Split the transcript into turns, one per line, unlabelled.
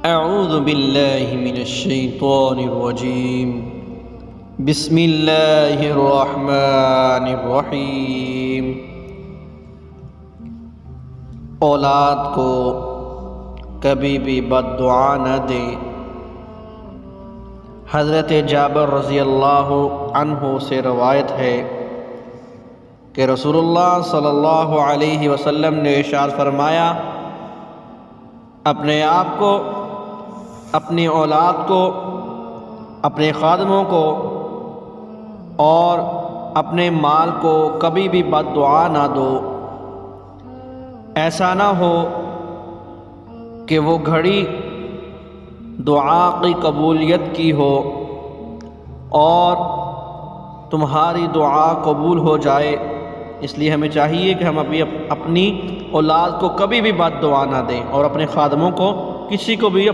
اعوذ باللہ من الشیطان الرجیم بسم اللہ الرحمن الرحیم۔ اولاد کو کبھی بھی بد دعا نہ دیں۔ حضرت جابر رضی اللہ عنہ سے روایت ہے کہ رسول اللہ صلی اللہ علیہ وسلم نے ارشاد فرمایا، اپنے آپ کو، اپنی اولاد کو، اپنے خادموں کو اور اپنے مال کو کبھی بھی بد دعا نہ دو۔ ایسا نہ ہو کہ وہ گھڑی دعا کی قبولیت کی ہو اور تمہاری دعا قبول ہو جائے۔ اس لیے ہمیں چاہیے کہ ہم اپنی اولاد کو کبھی بھی بد دعا نہ دیں اور اپنے خادموں کو، کسی کو بھی